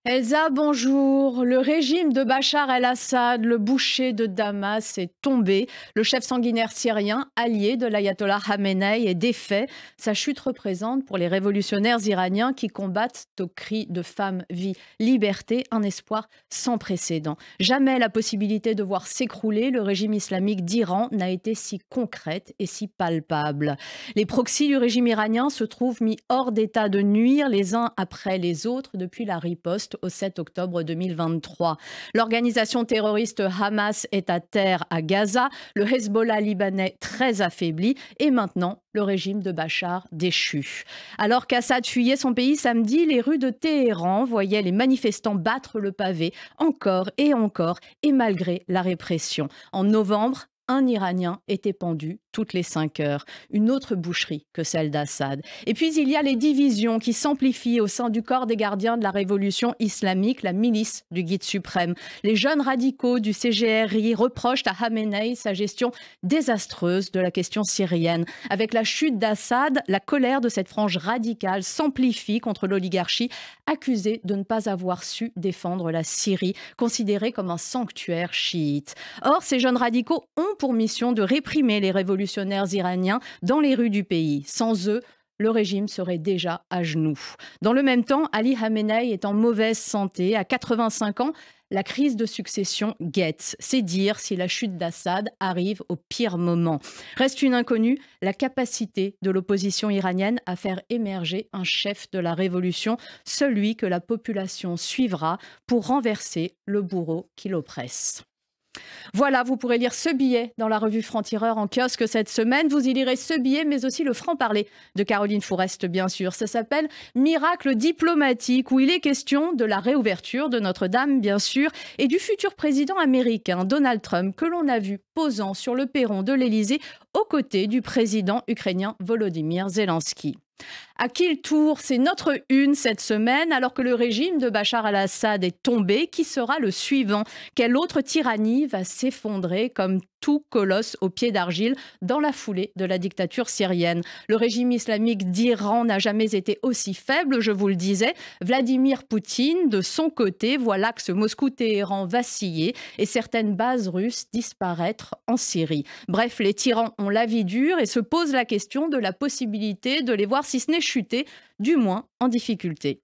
Elsa, bonjour. Le régime de Bachar el-Assad, le boucher de Damas, est tombé. Le chef sanguinaire syrien, allié de l'ayatollah Khamenei, est défait. Sa chute représente pour les révolutionnaires iraniens qui combattent au cri de femme, vie, liberté, un espoir sans précédent. Jamais la possibilité de voir s'écrouler le régime islamique d'Iran n'a été si concrète et si palpable. Les proxys du régime iranien se trouvent mis hors d'état de nuire les uns après les autres depuis la riposte au 7 octobre 2023. L'organisation terroriste Hamas est à terre à Gaza, le Hezbollah libanais très affaibli et maintenant le régime de Bachar déchu. Alors qu'Assad fuyait son pays samedi, les rues de Téhéran voyaient les manifestants battre le pavé encore et malgré la répression. En novembre, un Iranien était pendu toutes les 5 heures. Une autre boucherie que celle d'Assad. Et puis il y a les divisions qui s'amplifient au sein du corps des gardiens de la révolution islamique, la milice du guide suprême. Les jeunes radicaux du CGRI reprochent à Khamenei sa gestion désastreuse de la question syrienne. Avec la chute d'Assad, la colère de cette frange radicale s'amplifie contre l'oligarchie accusée de ne pas avoir su défendre la Syrie, considérée comme un sanctuaire chiite. Or, ces jeunes radicaux ont pour mission de réprimer les révolutionnaires iraniens dans les rues du pays. Sans eux, le régime serait déjà à genoux. Dans le même temps, Ali Khamenei est en mauvaise santé. À 85 ans, la crise de succession guette. C'est dire si la chute d'Assad arrive au pire moment. Reste une inconnue, la capacité de l'opposition iranienne à faire émerger un chef de la révolution, celui que la population suivra pour renverser le bourreau qui l'oppresse. Voilà, vous pourrez lire ce billet dans la revue Franc-Tireur en kiosque cette semaine. Vous y lirez ce billet, mais aussi le franc-parler de Caroline Fourest, bien sûr. Ça s'appelle Miracle diplomatique, où il est question de la réouverture de Notre-Dame, bien sûr, et du futur président américain, Donald Trump, que l'on a vu posant sur le perron de l'Élysée aux côtés du président ukrainien Volodymyr Zelensky. À qui le tour? C'est notre une cette semaine, alors que le régime de Bachar el-Assad est tombé. Qui sera le suivant? Quelle autre tyrannie va s'effondrer comme tout colosse au pied d'argile dans la foulée de la dictature syrienne? Le régime islamique d'Iran n'a jamais été aussi faible, je vous le disais. Vladimir Poutine, de son côté, voit l'axe Moscou-Téhéran vaciller et certaines bases russes disparaître en Syrie. Bref, les tyrans ont la vie dure et se posent la question de la possibilité de les voir, si ce n'est chuter, du moins en difficulté.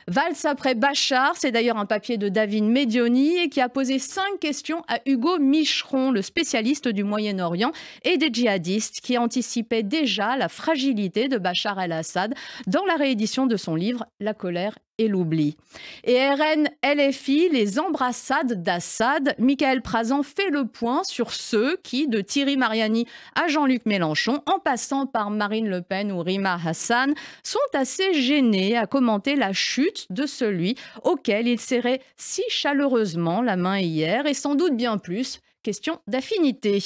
Valse après Bachar, c'est d'ailleurs un papier de David Medioni et qui a posé 5 questions à Hugo Micheron, le spécialiste du Moyen-Orient et des djihadistes qui anticipait déjà la fragilité de Bachar el-Assad dans la réédition de son livre La colère et l'oubli. Et RN-LFI, les embrassades d'Assad, Michael Prazan fait le point sur ceux qui, de Thierry Mariani à Jean-Luc Mélenchon, en passant par Marine Le Pen ou Rima Hassan, sont assez gênés à commenter la chute de celui auquel ils serraient si chaleureusement la main hier, et sans doute bien plus. Question d'affinité.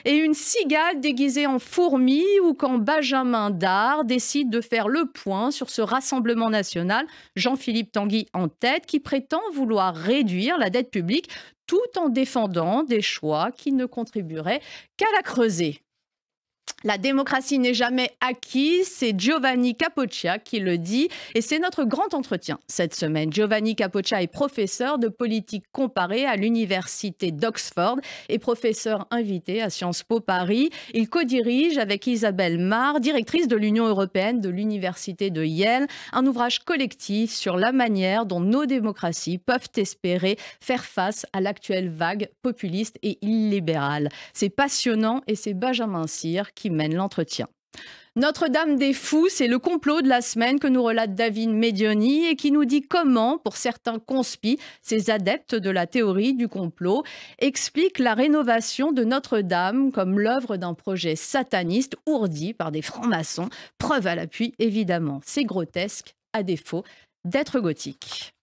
Et une cigale déguisée en fourmi ou quand Benjamin Dard décide de faire le point sur ce Rassemblement national, Jean-Philippe Tanguy en tête, qui prétend vouloir réduire la dette publique tout en défendant des choix qui ne contribueraient qu'à la creuser. La démocratie n'est jamais acquise, c'est Giovanni Capoccia qui le dit et c'est notre grand entretien cette semaine. Giovanni Capoccia est professeur de politique comparée à l'université d'Oxford et professeur invité à Sciences Po Paris. Il co-dirige avec Isabelle Mar, directrice de l'Union européenne de l'université de Yale, un ouvrage collectif sur la manière dont nos démocraties peuvent espérer faire face à l'actuelle vague populiste et illibérale. C'est passionnant et c'est Benjamin Cyr qui mène l'entretien. Notre-Dame des Fous, c'est le complot de la semaine que nous relate David Medioni et qui nous dit comment, pour certains conspis, ces adeptes de la théorie du complot, expliquent la rénovation de Notre-Dame comme l'œuvre d'un projet sataniste ourdi par des francs-maçons. Preuve à l'appui, évidemment. C'est grotesque, à défaut d'être gothique.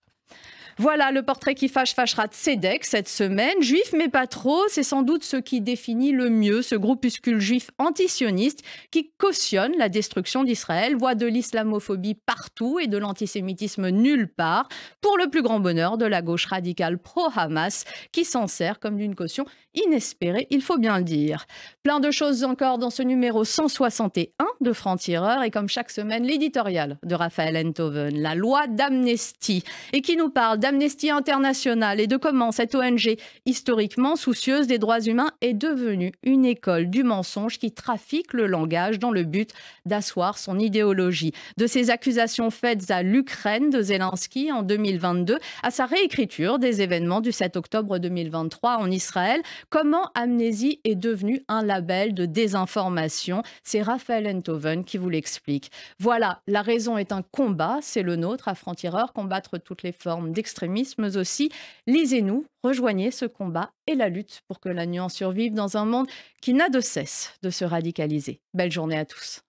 Voilà le portrait qui fâchera de Sédek cette semaine. Juif mais pas trop, c'est sans doute ce qui définit le mieux ce groupuscule juif antisioniste qui cautionne la destruction d'Israël, voit de l'islamophobie partout et de l'antisémitisme nulle part, pour le plus grand bonheur de la gauche radicale pro-Hamas qui s'en sert comme d'une caution inespérée, il faut bien le dire. Plein de choses encore dans ce numéro 161 de Franc-Tireur et comme chaque semaine, l'éditorial de Raphaël Enthoven, la loi d'amnistie, et qui nous parle d'Amnesty International et de comment cette ONG historiquement soucieuse des droits humains est devenue une école du mensonge qui trafique le langage dans le but d'asseoir son idéologie. De ces accusations faites à l'Ukraine de Zelensky en 2022 à sa réécriture des événements du 7 octobre 2023 en Israël, comment Amnesty est devenue un label de désinformation. C'est Raphaël Enthoven qui vous l'explique. Voilà, la raison est un combat, c'est le nôtre à Franc-Tireur, combattre toutes les formes d'extrémisme aussi. Lisez-nous, rejoignez ce combat et la lutte pour que la nuance survive dans un monde qui n'a de cesse de se radicaliser. Belle journée à tous.